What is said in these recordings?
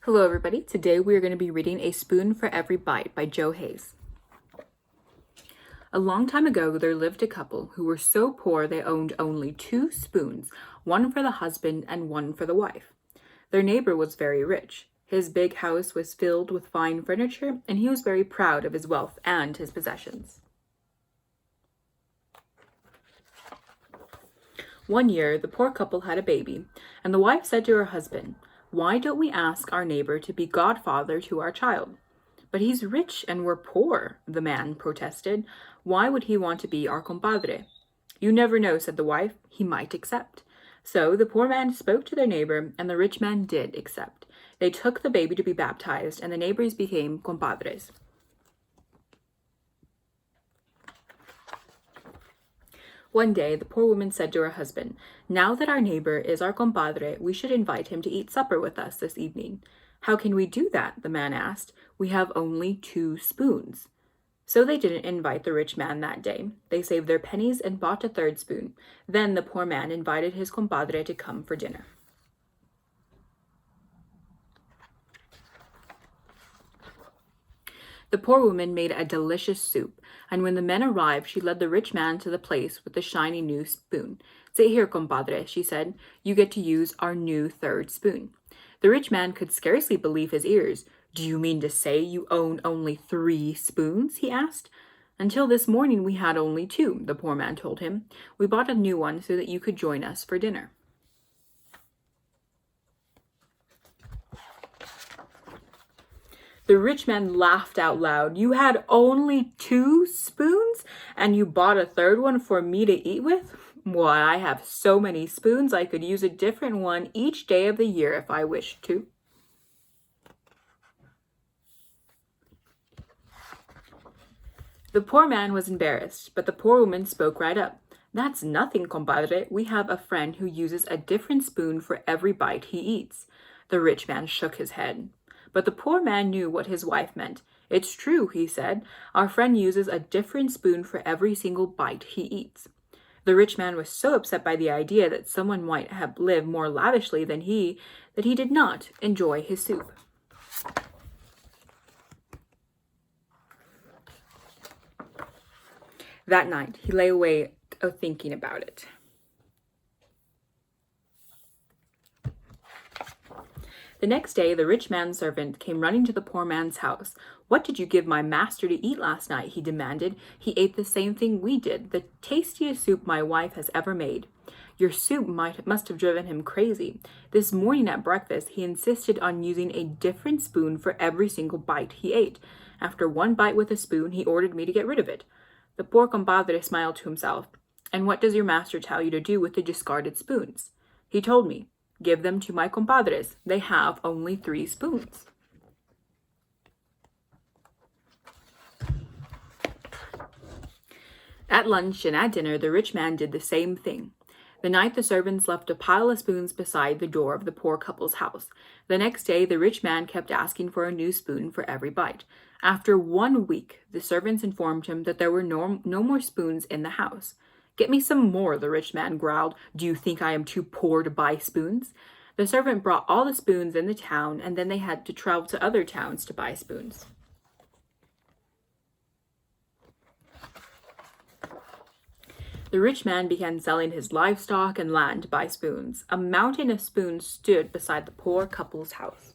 Hello everybody, today we are going to be reading A Spoon for Every Bite by Joe Hayes. A long time ago there lived a couple who were so poor they owned only 2 spoons, one for the husband and one for the wife. Their neighbor was very rich. His big house was filled with fine furniture and he was very proud of his wealth and his possessions. One year the poor couple had a baby, and the wife said to her husband, "Why don't we ask our neighbor to be godfather to our child?" "But he's rich and we're poor," the man protested. "Why would he want to be our compadre?" "You never know," said the wife. "He might accept." So the poor man spoke to their neighbor, and the rich man did accept. They took the baby to be baptized, and the neighbors became compadres. One day, the poor woman said to her husband, "Now that our neighbor is our compadre, we should invite him to eat supper with us this evening." "How can we do that?" the man asked. "We have only 2 spoons." So they didn't invite the rich man that day. They saved their pennies and bought a 3rd spoon. Then the poor man invited his compadre to come for dinner. The poor woman made a delicious soup, and when the men arrived, she led the rich man to the place with the shiny new spoon. "Sit here, compadre," she said. "You get to use our new 3rd spoon." The rich man could scarcely believe his ears. "Do you mean to say you own only 3 spoons?" he asked. "Until this morning we had only 2, the poor man told him. "We bought a new one so that you could join us for dinner." The rich man laughed out loud. "You had only 2 spoons, and you bought a 3rd one for me to eat with? Why, I have so many spoons I could use a different one each day of the year if I wished to." The poor man was embarrassed, but the poor woman spoke right up. "That's nothing, compadre. We have a friend who uses a different spoon for every bite he eats." The rich man shook his head. But the poor man knew what his wife meant. "It's true," he said. "Our friend uses a different spoon for every single bite he eats." The rich man was so upset by the idea that someone might have lived more lavishly than he that he did not enjoy his soup. That night, he lay awake thinking about it. The next day, the rich man's servant came running to the poor man's house. "What did you give my master to eat last night?" he demanded. "He ate the same thing we did, the tastiest soup my wife has ever made." "Your soup must have driven him crazy. This morning at breakfast, he insisted on using a different spoon for every single bite he ate. After one bite with a spoon, he ordered me to get rid of it." The poor compadre smiled to himself. "And what does your master tell you to do with the discarded spoons?" "He told me, 'Give them to my compadres. They have only 3 spoons.'" At lunch and at dinner, the rich man did the same thing. The night the servants left a pile of spoons beside the door of the poor couple's house. The next day, the rich man kept asking for a new spoon for every bite. After 1 week, the servants informed him that there were no more spoons in the house. "Get me some more," the rich man growled. "Do you think I am too poor to buy spoons?" The servant brought all the spoons in the town, and then they had to travel to other towns to buy spoons. The rich man began selling his livestock and land to buy spoons. A mountain of spoons stood beside the poor couple's house.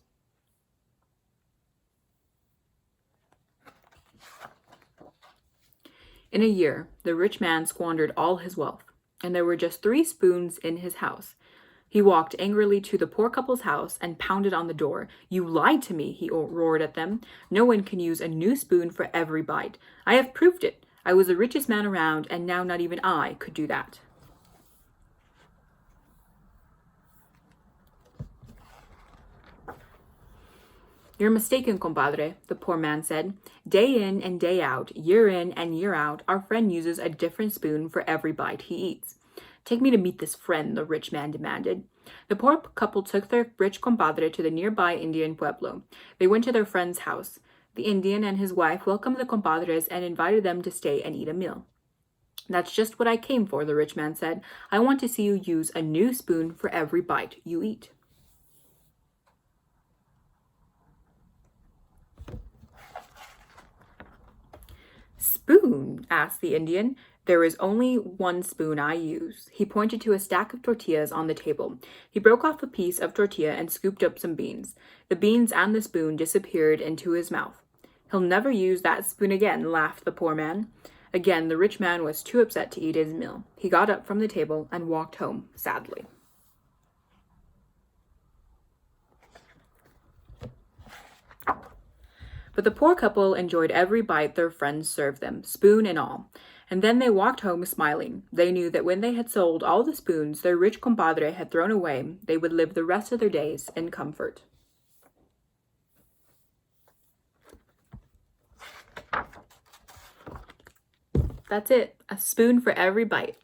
In a year, the rich man squandered all his wealth, and there were just 3 spoons in his house. He walked angrily to the poor couple's house and pounded on the door. "You lied to me," he roared at them. "No one can use a new spoon for every bite. I have proved it. I was the richest man around, and now not even I could do that." "You're mistaken, compadre," the poor man said. "Day in and day out, year in and year out, our friend uses a different spoon for every bite he eats." "Take me to meet this friend," the rich man demanded. The poor couple took their rich compadre to the nearby Indian pueblo. They went to their friend's house. The Indian and his wife welcomed the compadres and invited them to stay and eat a meal. "That's just what I came for," the rich man said. "I want to see you use a new spoon for every bite you eat." asked the Indian. There is only one spoon I use. He pointed to a stack of tortillas on the table. He broke off a piece of tortilla and scooped up some beans. The beans and the spoon disappeared into his mouth. He'll never use that spoon again, laughed the poor man. Again, the rich man was too upset to eat his meal. He got up from the table and walked home sadly. But the poor couple enjoyed every bite their friends served them, spoon and all. And then they walked home smiling. They knew that when they had sold all the spoons their rich compadre had thrown away, they would live the rest of their days in comfort. That's it. A spoon for every bite.